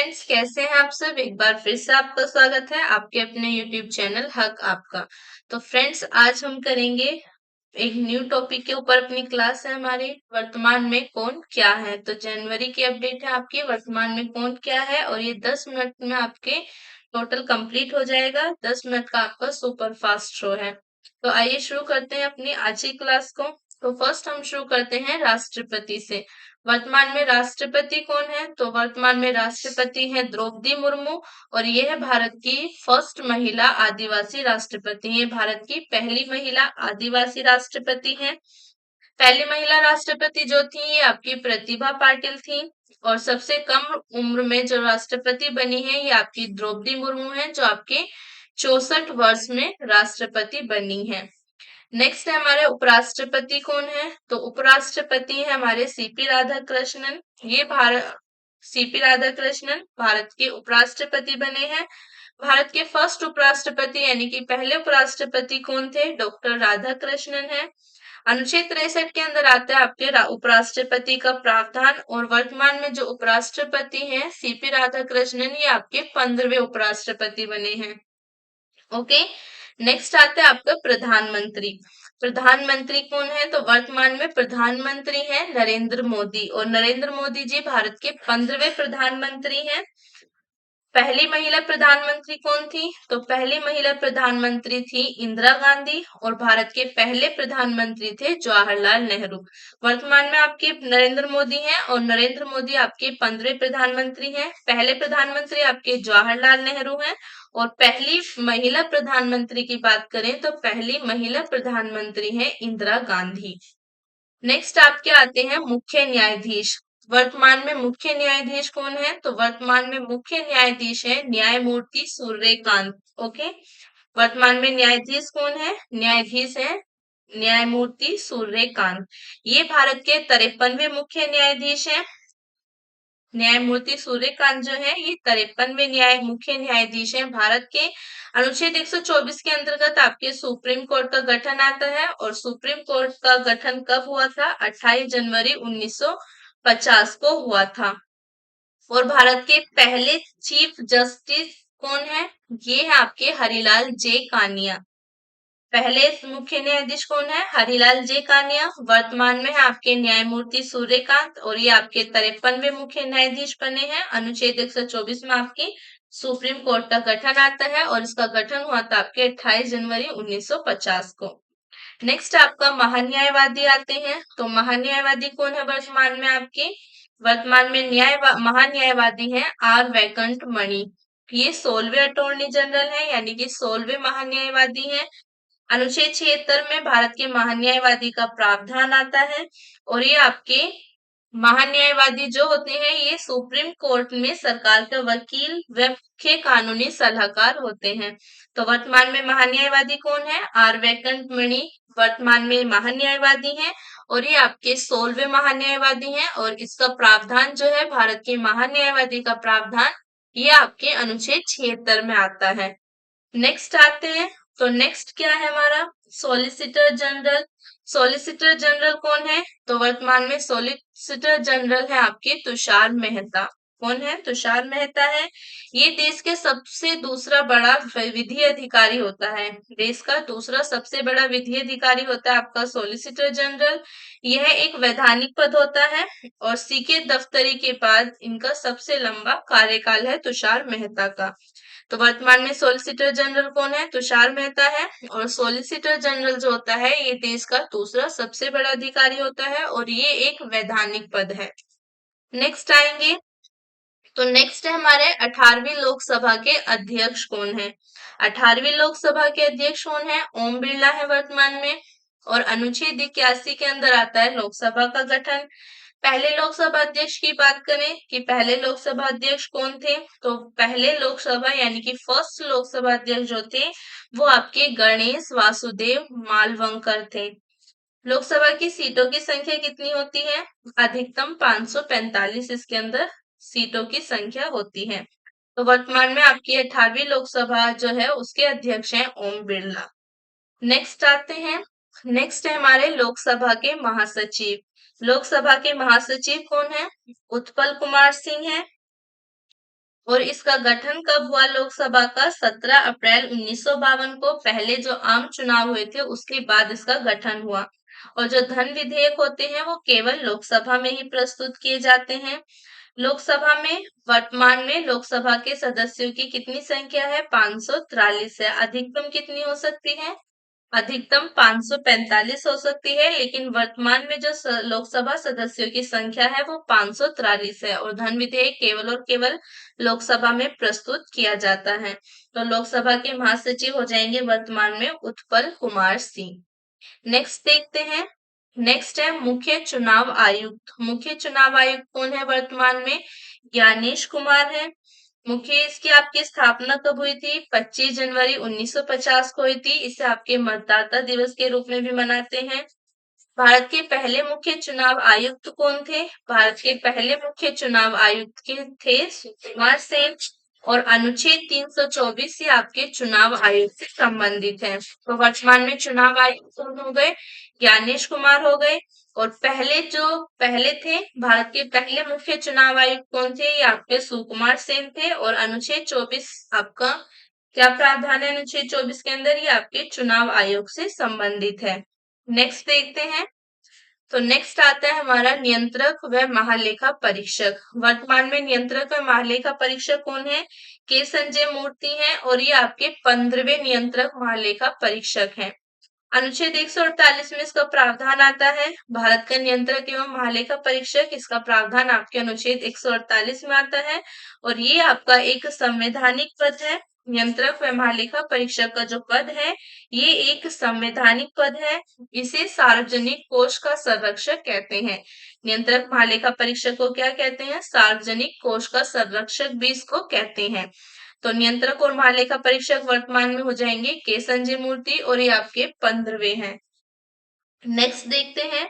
Friends, कैसे हैं आप सब। एक बार फिर से आपका स्वागत है आपके अपने यूट्यूब चैनल हक आपका। तो फ्रेंड्स, आज हम करेंगे एक न्यू टॉपिक के ऊपर। अपनी क्लास है हमारी वर्तमान में कौन क्या है। तो जनवरी की अपडेट है आपकी वर्तमान में कौन क्या है, और ये 10 मिनट में आपके टोटल कंप्लीट हो जाएगा। 10 मिनट का आपका सुपर फास्ट शो है। तो आइए शुरू करते हैं अपनी आज की क्लास को। तो फर्स्ट हम शुरू करते हैं राष्ट्रपति से। वर्तमान में राष्ट्रपति कौन है? तो वर्तमान में राष्ट्रपति है द्रौपदी मुर्मू, और ये है भारत की फर्स्ट महिला आदिवासी राष्ट्रपति। ये भारत की पहली महिला आदिवासी राष्ट्रपति है। पहली महिला राष्ट्रपति जो थी ये आपकी प्रतिभा पाटिल थी, और सबसे कम उम्र में जो राष्ट्रपति बनी है ये आपकी द्रौपदी मुर्मू है, जो आपके 64 वर्ष में राष्ट्रपति बनी है। नेक्स्ट है हमारे उपराष्ट्रपति कौन है? तो उपराष्ट्रपति है हमारे सीपी राधाकृष्णन। ये भारत सीपी राधाकृष्णन भारत के उपराष्ट्रपति बने हैं। भारत के फर्स्ट उपराष्ट्रपति यानी कि पहले उपराष्ट्रपति कौन थे? डॉक्टर राधाकृष्णन है। अनुच्छेद 63 के अंदर आता है आपके उपराष्ट्रपति का प्रावधान, और वर्तमान में जो उपराष्ट्रपति हैं सीपी राधाकृष्णन, ये आपके 15वें उपराष्ट्रपति बने हैं। ओके, नेक्स्ट आता है आपका प्रधानमंत्री। प्रधानमंत्री कौन है? तो वर्तमान में प्रधानमंत्री है नरेंद्र मोदी, और नरेंद्र मोदी जी भारत के 15वें प्रधानमंत्री हैं। पहली महिला प्रधानमंत्री कौन थी? तो पहली महिला प्रधानमंत्री थी इंदिरा गांधी, और भारत के पहले प्रधानमंत्री थे जवाहरलाल नेहरू। वर्तमान में आपके नरेंद्र मोदी हैं, और नरेंद्र मोदी आपके 15वें प्रधानमंत्री हैं। पहले प्रधानमंत्री आपके जवाहरलाल नेहरू हैं, और पहली महिला प्रधानमंत्री की बात करें तो पहली महिला प्रधानमंत्री है इंदिरा गांधी। नेक्स्ट आपके आते हैं मुख्य न्यायाधीश। वर्तमान में मुख्य न्यायाधीश कौन है? तो वर्तमान में मुख्य न्यायाधीश है न्यायमूर्ति सूर्यकांत। ओके, वर्तमान में न्यायाधीश कौन है? न्यायाधीश है न्यायमूर्ति सूर्यकांत। ये भारत के 53वें मुख्य न्यायाधीश हैं। न्यायमूर्ति सूर्यकांत जो है ये 53वें मुख्य न्यायाधीश हैं भारत के। अनुच्छेद 124 के अंतर्गत आपके सुप्रीम कोर्ट का गठन आता है, और सुप्रीम कोर्ट का गठन कब हुआ था? 28 जनवरी 1950 को हुआ था। और भारत के पहले चीफ जस्टिस कौन है? ये है आपके हरिलाल जे कानिया। पहले मुख्य न्यायाधीश कौन है? हरिलाल जे कानिया। वर्तमान में है आपके न्यायमूर्ति सूर्यकांत, और ये आपके 53वें मुख्य न्यायाधीश बने हैं। अनुच्छेद 124 में आपकी सुप्रीम कोर्ट का गठन आता है, और इसका गठन हुआ था आपके 28 जनवरी 1950 को। नेक्स्ट आपका महान्यायवादी आते हैं। तो महान्यायवादी कौन है वर्तमान में आपके? वर्तमान में महान्यायवादी है आर वैकुंठ मणि। ये 16वें अटॉर्नी जनरल है, यानी कि 16वें महान्यायवादी है। अनुच्छेद 76 में भारत के महान्यायवादी का प्रावधान आता है, और ये आपके महान्यायवादी जो होते हैं ये सुप्रीम कोर्ट में सरकार का वकील व मुख्य कानूनी सलाहकार होते हैं। तो वर्तमान में महान्यायवादी कौन है? आर वैकुंठ मणि वर्तमान में महान्यायवादी हैं, और ये आपके 16वें महान्यायवादी हैं। और इसका प्रावधान जो है भारत के महान्यायवादी का प्रावधान, ये आपके अनुच्छेद 76 में आता है। नेक्स्ट आते हैं। तो नेक्स्ट क्या है हमारा? Solicitor general. सॉलिसिटर जनरल कौन है? तो वर्तमान में सॉलिसिटर जनरल है आपके तुषार मेहता। कौन है? तुषार मेहता है। ये देश के सबसे दूसरा बड़ा विधि अधिकारी होता है। देश का दूसरा सबसे बड़ा विधि अधिकारी होता है आपका सॉलिसिटर जनरल। यह एक वैधानिक पद होता है, और सीके दफ्तरी के बाद इनका सबसे लंबा कार्यकाल है तुषार मेहता का। तो वर्तमान में सॉलिसिटर जनरल कौन है? तुषार मेहता है। और सॉलिसिटर जनरल जो होता है ये देश का दूसरा सबसे बड़ा अधिकारी होता है, और ये एक वैधानिक पद है। नेक्स्ट आएंगे। तो नेक्स्ट है हमारे 18वीं लोकसभा के अध्यक्ष कौन है? 18वीं लोकसभा के अध्यक्ष कौन है? ओम बिरला है वर्तमान में। और अनुच्छेद 81 के अंदर आता है लोकसभा का गठन। पहले लोकसभा अध्यक्ष की बात करें कि पहले लोकसभा अध्यक्ष कौन थे, तो पहले लोकसभा यानी कि फर्स्ट लोकसभा अध्यक्ष जो थे वो आपके गणेश वासुदेव मालवंकर थे। लोकसभा की सीटों की संख्या कितनी होती है? अधिकतम 545 इसके अंदर सीटों की संख्या होती है। तो वर्तमान में आपकी 18वीं लोकसभा जो है उसके अध्यक्ष हैं ओम बिरला। नेक्स्ट आते हैं। नेक्स्ट है हमारे लोकसभा के महासचिव। लोकसभा के महासचिव कौन है? उत्पल कुमार सिंह है। और इसका गठन कब हुआ लोकसभा का? 17 अप्रैल 1952 को पहले जो आम चुनाव हुए थे उसके बाद इसका गठन हुआ। और जो धन विधेयक होते हैं वो केवल लोकसभा में ही प्रस्तुत किए जाते हैं। लोकसभा में वर्तमान में लोकसभा के सदस्यों की कितनी संख्या है? 543 है। अधिकतम कितनी हो सकती है? अधिकतम 545 हो सकती है, लेकिन वर्तमान में जो लोकसभा सदस्यों की संख्या है वो 543 है और धन विधेयक केवल और केवल लोकसभा में प्रस्तुत किया जाता है। तो लोकसभा के महासचिव हो जाएंगे वर्तमान में उत्पल कुमार सिंह। नेक्स्ट देखते हैं। नेक्स्ट है मुख्य चुनाव आयुक्त। मुख्य चुनाव आयुक्त कौन है वर्तमान में? ज्ञानेश कुमार है। मुख्य इसकी आपकी स्थापना कब हुई थी? 25 जनवरी 1950 को हुई थी। इसे आपके मतदाता दिवस के रूप में भी मनाते हैं। भारत के पहले मुख्य चुनाव आयुक्त कौन थे? भारत के पहले मुख्य चुनाव आयुक्त के थे सुकुमार सेन और अनुच्छेद 324 से आपके चुनाव आयोग से संबंधित है। तो वर्तमान में चुनाव आयुक्त कौन हो गए? ज्ञानेश कुमार हो गए। और पहले थे भारत के पहले मुख्य चुनाव आयुक्त कौन थे? ये आपके सुकुमार सेन थे। और अनुच्छेद 24 आपका क्या प्रावधान है अनुच्छेद 24 के अंदर? ये आपके चुनाव आयोग से संबंधित है। नेक्स्ट देखते हैं। तो नेक्स्ट आता है हमारा नियंत्रक व महालेखा परीक्षक। वर्तमान में नियंत्रक व महालेखा परीक्षक कौन है? के संजय मूर्ति हैं और ये आपके 15वें नियंत्रक महालेखा परीक्षक हैं। अनुच्छेद 148 में इसका प्रावधान आता है। भारत का नियंत्रक एवं महालेखा परीक्षक, इसका प्रावधान आपके अनुच्छेद 148 में आता है और ये आपका एक संवैधानिक पद है। नियंत्रक व महालेखा परीक्षक का जो पद है ये एक संवैधानिक पद है। इसे सार्वजनिक कोष का संरक्षक कहते हैं। नियंत्रक महालेखा परीक्षक को क्या कहते हैं? सार्वजनिक कोष का संरक्षक भी इसको कहते हैं। तो नियंत्रक और महालेखा परीक्षक वर्तमान में हो जाएंगे के संजय मूर्ति और ये आपके 15वें हैं। नेक्स्ट देखते हैं।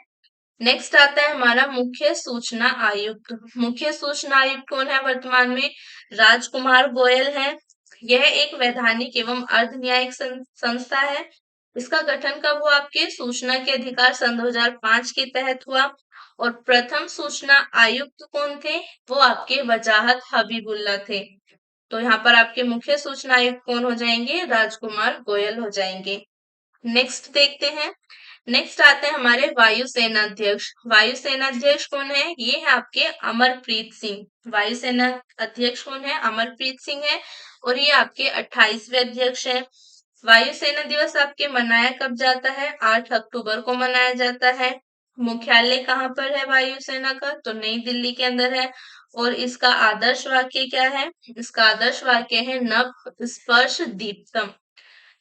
नेक्स्ट आता है हमारा मुख्य सूचना आयुक्त। मुख्य सूचना आयुक्त कौन है वर्तमान में? राजकुमार गोयल है। यह एक वैधानिक एवं अर्ध न्यायिक संस्था है। इसका गठन कब हुआ? आपके सूचना के अधिकार सन 2005 के तहत हुआ। और प्रथम सूचना आयुक्त कौन थे? वो आपके वजाहत हबीबुल्ला थे। तो यहाँ पर आपके मुख्य सूचना आयुक्त कौन हो जाएंगे? राजकुमार गोयल हो जाएंगे। नेक्स्ट देखते हैं। नेक्स्ट आते हैं हमारे वायुसेना अध्यक्ष। वायुसेना अध्यक्ष कौन है? ये है आपके अमरप्रीत सिंह। वायुसेना अध्यक्ष कौन है? अमरप्रीत सिंह है और ये आपके 28वें अध्यक्ष हैं। वायुसेना दिवस आपके मनाया कब जाता है? 8 अक्टूबर को मनाया जाता है। मुख्यालय कहाँ पर है वायुसेना का? तो नई दिल्ली के अंदर है। और इसका आदर्श वाक्य क्या है? इसका आदर्श वाक्य है नभ स्पर्श दीप्तम।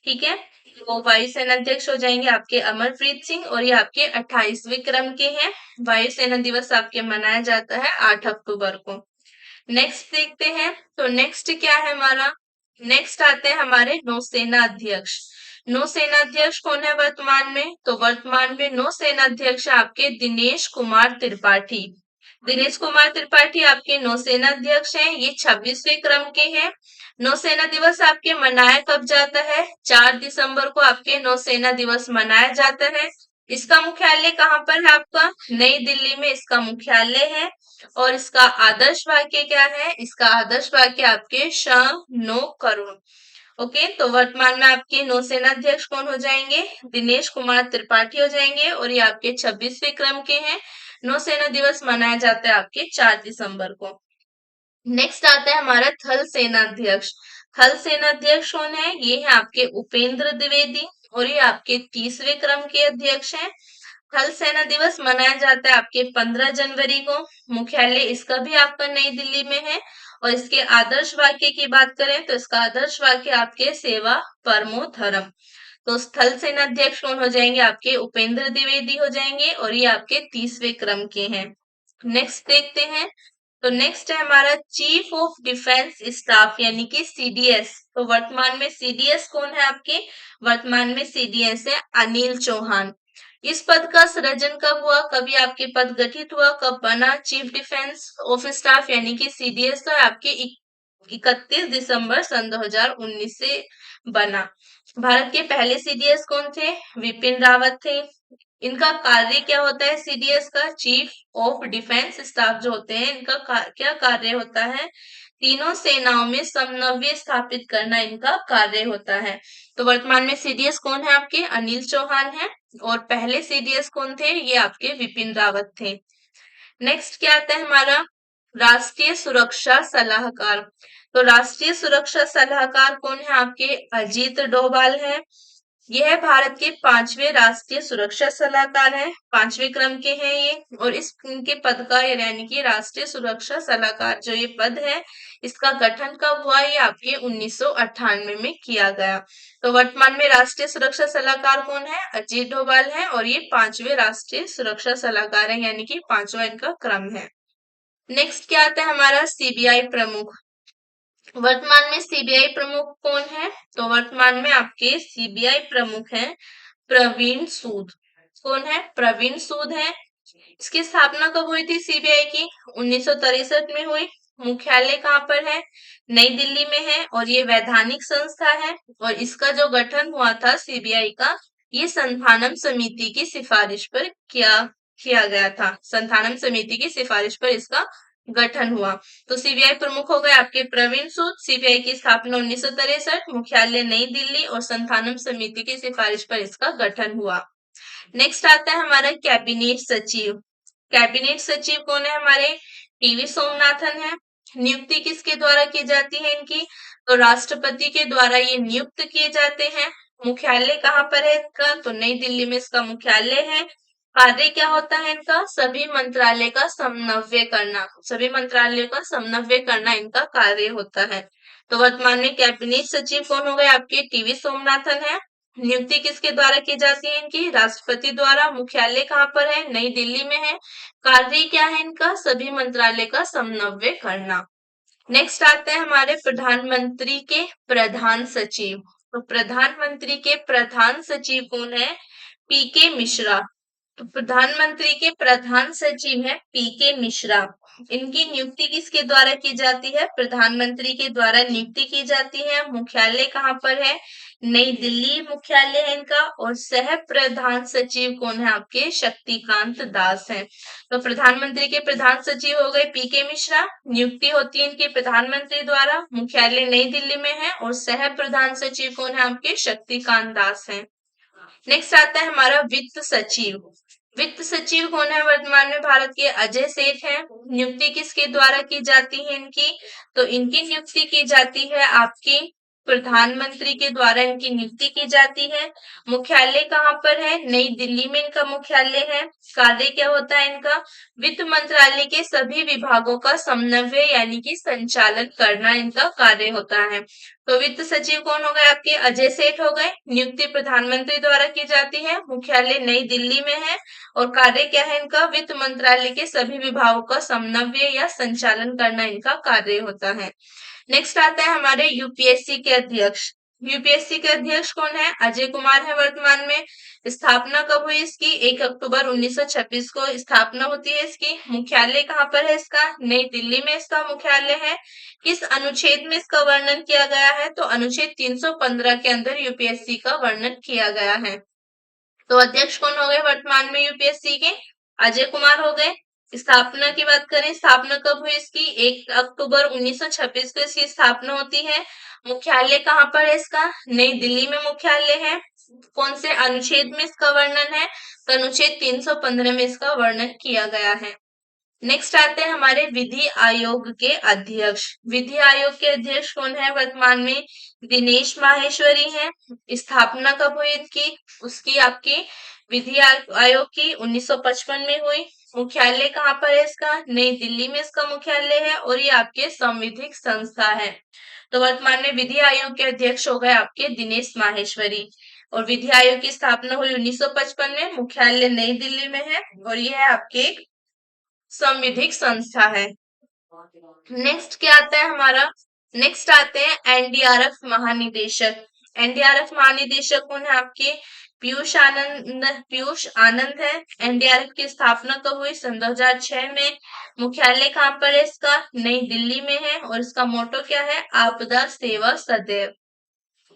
ठीक है, वो वायुसेना अध्यक्ष हो जाएंगे आपके अमरप्रीत सिंह और ये आपके 28वें क्रम के हैं। वायुसेना दिवस आपके मनाया जाता है 8 अक्टूबर को। नेक्स्ट देखते हैं। तो नेक्स्ट क्या है हमारा? नेक्स्ट आते हैं हमारे नौसेना अध्यक्ष। नौसेना अध्यक्ष कौन है वर्तमान में? तो वर्तमान में नौसेना अध्यक्ष आपके दिनेश कुमार त्रिपाठी। दिनेश कुमार त्रिपाठी आपके नौसेना अध्यक्ष हैं। ये 26वें क्रम के हैं। नौसेना दिवस आपके मनाया कब जाता है? 4 दिसंबर को आपके नौसेना दिवस मनाया जाता है। इसका मुख्यालय कहाँ पर है आपका? नई दिल्ली में इसका मुख्यालय है। और इसका आदर्श वाक्य क्या है? इसका आदर्श वाक्य आपके श नो करुण। ओके, तो वर्तमान में आपके नौसेना अध्यक्ष कौन हो जाएंगे? दिनेश कुमार त्रिपाठी हो जाएंगे और ये आपके 26वें क्रम के हैं। नौसेना दिवस मनाया जाता है आपके 4 दिसंबर को। नेक्स्ट आता है हमारा थल सेना अध्यक्ष। थल सेना अध्यक्ष कौन है? ये है आपके उपेंद्र द्विवेदी और ये आपके 30वें क्रम के अध्यक्ष हैं। थल सेना दिवस मनाया जाता है आपके 15 जनवरी को। मुख्यालय इसका भी आपका नई दिल्ली में है। और इसके आदर्श वाक्य की बात करें तो इसका आदर्श वाक्य आपके सेवा परमो धर्म। तो स्थल सेना अध्यक्ष कौन हो जाएंगे? आपके उपेंद्र द्विवेदी हो जाएंगे और ये आपके 30वें क्रम के हैं। नेक्स्ट देखते हैं। तो नेक्स्ट है हमारा चीफ ऑफ डिफेंस स्टाफ यानी कि सीडीएस। तो वर्तमान में सीडीएस कौन है आपके? वर्तमान में सीडीएस है अनिल चौहान। इस पद का सृजन कब हुआ? कभी आपके पद गठित हुआ? कब बना चीफ डिफेंस ऑफ स्टाफ यानी कि सीडीएस? तो आपके 31 दिसंबर सन 2019 से बना। भारत के पहले सीडीएस कौन थे? विपिन रावत थे। इनका कार्य क्या होता है? सीडीएस का चीफ ऑफ डिफेंस स्टाफ जो होते हैं इनका क्या कार्य होता है? तीनों सेनाओं में समन्वय स्थापित करना इनका कार्य होता है। तो वर्तमान में सीडीएस कौन है आपके? अनिल चौहान है। और पहले सीडीएस कौन थे? ये आपके विपिन रावत थे। नेक्स्ट क्या आता है हमारा? राष्ट्रीय सुरक्षा सलाहकार। तो राष्ट्रीय सुरक्षा सलाहकार कौन है आपके? अजीत डोभाल है। यह भारत के 5वें राष्ट्रीय सुरक्षा सलाहकार है, 5वें क्रम के हैं ये। और इस इनके पद का यानी कि राष्ट्रीय सुरक्षा सलाहकार जो ये पद है, इसका गठन कब हुआ? ये आपके 1998 में किया गया। तो वर्तमान में राष्ट्रीय सुरक्षा सलाहकार कौन है? अजीत डोभाल है। और ये 5वें राष्ट्रीय सुरक्षा सलाहकार है, यानी कि 5वां इनका क्रम है। नेक्स्ट क्या आता है हमारा? सीबीआई प्रमुख। वर्तमान में सीबीआई प्रमुख कौन है? तो वर्तमान में आपके सीबीआई प्रमुख हैं प्रवीण सूद। कौन है? प्रवीण सूद है। इसकी स्थापना कब हुई थी सीबीआई की? 1963 में हुई। मुख्यालय कहाँ पर है? नई दिल्ली में है। और ये वैधानिक संस्था है। और इसका जो गठन हुआ था सीबीआई का, ये संथानम समिति की सिफारिश पर किया गया था। संथानम समिति की सिफारिश पर इसका गठन हुआ। तो सीबीआई प्रमुख हो गए आपके प्रवीण सूद। सीबीआई की स्थापना 1963, मुख्यालय नई दिल्ली और संथानम समिति की सिफारिश पर इसका गठन हुआ। नेक्स्ट आता है हमारा कैबिनेट सचिव। कैबिनेट सचिव कौन है हमारे? टीवी सोमनाथन है। नियुक्ति किसके द्वारा की जाती है इनकी? तो राष्ट्रपति के द्वारा ये नियुक्त किए जाते हैं। मुख्यालय कहाँ पर है इनका? तो नई दिल्ली में इसका मुख्यालय है। कार्य क्या होता है इनका? सभी मंत्रालय का समन्वय करना। सभी मंत्रालयों का समन्वय करना इनका कार्य होता है। तो वर्तमान में कैबिनेट सचिव कौन हो गए आपके? टीवी सोमनाथन है। नियुक्ति किसके द्वारा की जाती है इनकी? राष्ट्रपति द्वारा। मुख्यालय कहाँ पर है? नई दिल्ली में है। कार्य क्या है इनका? सभी मंत्रालय का समन्वय करना। नेक्स्ट आते हैं हमारे प्रधानमंत्री के प्रधान सचिव। तो प्रधानमंत्री के प्रधान सचिव कौन है? पीके मिश्रा। तो प्रधानमंत्री के प्रधान सचिव है पीके मिश्रा। इनकी नियुक्ति किसके द्वारा की जाती है? प्रधानमंत्री के द्वारा नियुक्ति की जाती है। मुख्यालय कहाँ पर है? नई दिल्ली मुख्यालय है इनका। और सह प्रधान सचिव कौन है आपके? शक्तिकांत दास है। तो प्रधानमंत्री के प्रधान सचिव हो गए पीके मिश्रा। नियुक्ति होती है इनके प्रधानमंत्री द्वारा। मुख्यालय नई दिल्ली में है। और सह प्रधान सचिव कौन है आपके? शक्तिकांत दास है। नेक्स्ट आता है हमारा वित्त सचिव। वित्त सचिव कौन है वर्तमान में? भारत के अजय सेठ हैं। नियुक्ति किसके द्वारा की जाती है इनकी? तो इनकी नियुक्ति की जाती है आपकी प्रधानमंत्री के द्वारा इनकी नियुक्ति की जाती है। मुख्यालय कहाँ पर है? नई दिल्ली में इनका मुख्यालय है। कार्य क्या होता है इनका? वित्त मंत्रालय के सभी विभागों का समन्वय यानी कि संचालन करना इनका कार्य होता है। तो वित्त सचिव कौन हो गए आपके? अजय सेठ हो गए। नियुक्ति प्रधानमंत्री द्वारा की जाती है। मुख्यालय नई दिल्ली में है। और कार्य क्या है इनका? वित्त मंत्रालय के सभी विभागों का समन्वय या संचालन करना इनका कार्य होता है। नेक्स्ट आता है हमारे यूपीएससी के अध्यक्ष। यूपीएससी के अध्यक्ष कौन है? अजय कुमार है वर्तमान में। स्थापना कब हुई इसकी? 1 अक्टूबर 1926 को स्थापना होती है इसकी। मुख्यालय कहाँ पर है इसका? नई दिल्ली में इसका मुख्यालय है। किस अनुच्छेद में इसका वर्णन किया गया है? तो अनुच्छेद 315 के अंदर यूपीएससी का वर्णन किया गया है। तो अध्यक्ष कौन हो गए वर्तमान में यूपीएससी के? अजय कुमार हो गए। स्थापना की बात करें, स्थापना कब हुई इसकी? 1 अक्टूबर 1926 को इसकी स्थापना होती है। मुख्यालय कहाँ पर है इसका? नई दिल्ली में मुख्यालय है। कौन से अनुच्छेद में इसका वर्णन है? तो अनुच्छेद 315 में इसका वर्णन किया गया है। नेक्स्ट आते हैं हमारे विधि आयोग के अध्यक्ष। विधि आयोग के अध्यक्ष कौन है वर्तमान में? दिनेश माहेश्वरी है। स्थापना कब हुई इनकी? उसकी आपकी विधि आयोग की 1955 में हुई। मुख्यालय कहाँ पर है इसका? नई दिल्ली में इसका मुख्यालय है। और ये आपके संविधिक संस्था है। तो वर्तमान में विधि आयोग के अध्यक्ष हो गए आपके दिनेश माहेश्वरी। और विधि आयोग की स्थापना हुई 1955 में। मुख्यालय नई दिल्ली में है। और यह है आपके संविधिक संस्था है। नेक्स्ट क्या आता है हमारा? नेक्स्ट आते हैं एनडीआरएफ महानिदेशक। एनडीआरएफ महानिदेशक कौन है आपके? पीयूष आनंद है। एनडीआरएफ की स्थापना कब हुई? सन 2006 में। मुख्यालय कहाँ पर है इसका? नई दिल्ली में है। और इसका मोटो क्या है? आपदा सेवा सदैव।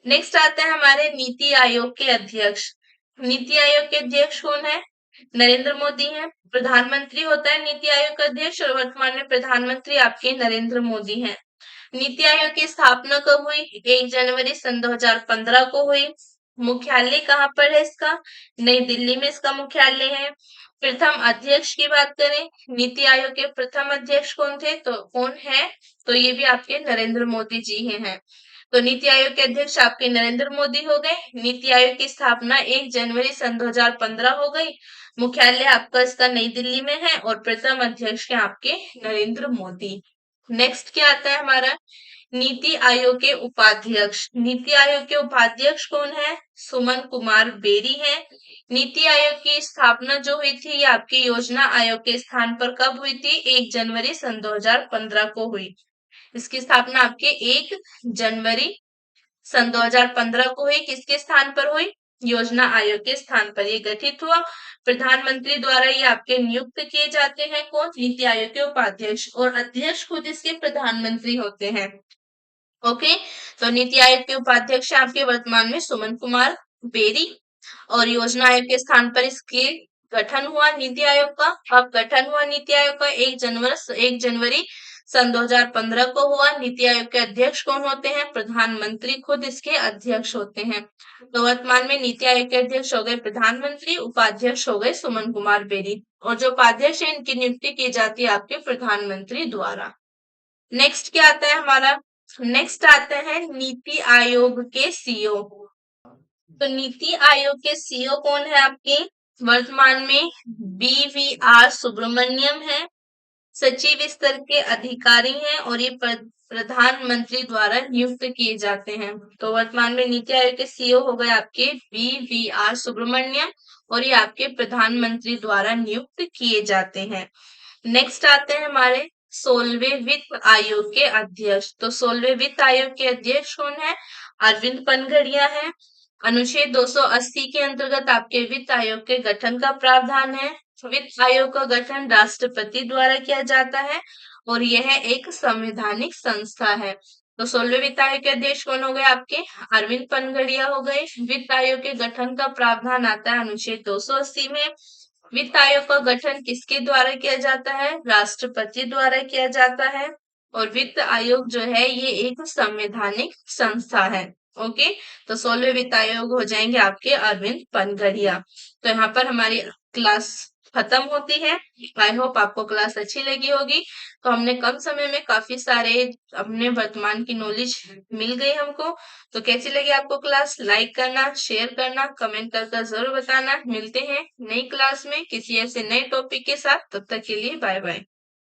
नेक्स्ट आते हैं हमारे नीति आयोग के अध्यक्ष। नीति आयोग के अध्यक्ष कौन है? नरेंद्र मोदी है। प्रधानमंत्री होता है नीति आयोग का अध्यक्ष। और वर्तमान में प्रधानमंत्री आपके नरेंद्र मोदी हैं। नीति आयोग की स्थापना कब हुई? 1 जनवरी सन 2015 को हुई। मुख्यालय कहाँ पर है इसका? नई दिल्ली में इसका मुख्यालय है। प्रथम अध्यक्ष की बात करें, नीति आयोग के प्रथम अध्यक्ष कौन थे? तो कौन है? तो ये भी आपके नरेंद्र मोदी जी ही हैं। तो नीति आयोग के अध्यक्ष आपके नरेंद्र मोदी हो गए। नीति आयोग की स्थापना 1 जनवरी सन 2015 हो गई। मुख्यालय आपका इसका नई दिल्ली में है और प्रथम अध्यक्ष हैं आपके नरेंद्र मोदी। नेक्स्ट क्या आता है हमारा? नीति आयोग के उपाध्यक्ष। नीति आयोग के उपाध्यक्ष कौन है? सुमन कुमार बेरी है। नीति आयोग की स्थापना जो हुई थी ये आपकी योजना आयोग के स्थान पर कब हुई थी? 1 जनवरी सन 2015 को हुई। इसकी स्थापना आपके 1 जनवरी सन 2015 को हुई। किसके स्थान पर हुई? योजना आयोग के स्थान पर ये गठित हुआ। प्रधानमंत्री द्वारा ये आपके नियुक्त किए जाते हैं। कौन? नीति आयोग के उपाध्यक्ष, और अध्यक्ष खुद इसके प्रधानमंत्री होते हैं। ओके, तो नीति आयोग के उपाध्यक्ष आपके वर्तमान में सुमन कुमार बेरी, और योजना आयोग के स्थान पर इसके गठन हुआ नीति आयोग का। अब गठन हुआ नीति आयोग का 1 जनवरी सन 2015 को हुआ। नीति आयोग के अध्यक्ष कौन होते हैं? प्रधानमंत्री खुद इसके अध्यक्ष होते हैं। तो वर्तमान में नीति आयोग के अध्यक्ष हो गए प्रधानमंत्री, उपाध्यक्ष हो गए सुमन कुमार बेरी, और जो उपाध्यक्ष है इनकी नियुक्ति की जाती है आपके प्रधानमंत्री द्वारा। नेक्स्ट क्या आता है हमारा? नेक्स्ट आता है नीति आयोग के सीईओ। तो नीति आयोग के सीईओ कौन है आपके? वर्तमान में BVR सुब्रमण्यम है। सचिव स्तर के अधिकारी हैं और ये प्रधानमंत्री द्वारा नियुक्त किए जाते हैं। तो वर्तमान में नीति आयोग के सीईओ हो गए आपके BVR सुब्रमण्यम, और ये आपके प्रधानमंत्री द्वारा नियुक्त किए जाते हैं। नेक्स्ट आते हैं हमारे 16वें वित्त आयोग के अध्यक्ष। तो 16वें वित्त आयोग के अध्यक्ष कौन है? अरविंद पनघड़िया है। अनुच्छेद 280 के अंतर्गत आपके वित्त आयोग के गठन का प्रावधान है। वित्त आयोग का गठन राष्ट्रपति द्वारा किया जाता है और यह एक संवैधानिक संस्था है। तो 16वें वित्त आयोग के अध्यक्ष कौन हो गए आपके? अरविंद पनघड़िया हो गए। वित्त आयोग के गठन का प्रावधान आता है अनुच्छेद 280 में। वित्त आयोग का गठन किसके द्वारा किया जाता है? राष्ट्रपति द्वारा किया जाता है, और वित्त आयोग जो है ये एक संवैधानिक संस्था है। ओके, तो 16वें वित्त आयोग हो जाएंगे आपके अरविंद पनघड़िया। तो यहाँ पर हमारी क्लास खत्म होती है। आई होप आपको क्लास अच्छी लगी होगी। तो हमने कम समय में काफी सारे अपने वर्तमान की नॉलेज मिल गई हमको। तो कैसी लगी आपको क्लास? लाइक करना, शेयर करना, कमेंट करके जरूर बताना। मिलते हैं नई क्लास में किसी ऐसे नए टॉपिक के साथ। तब तक के लिए बाय बाय।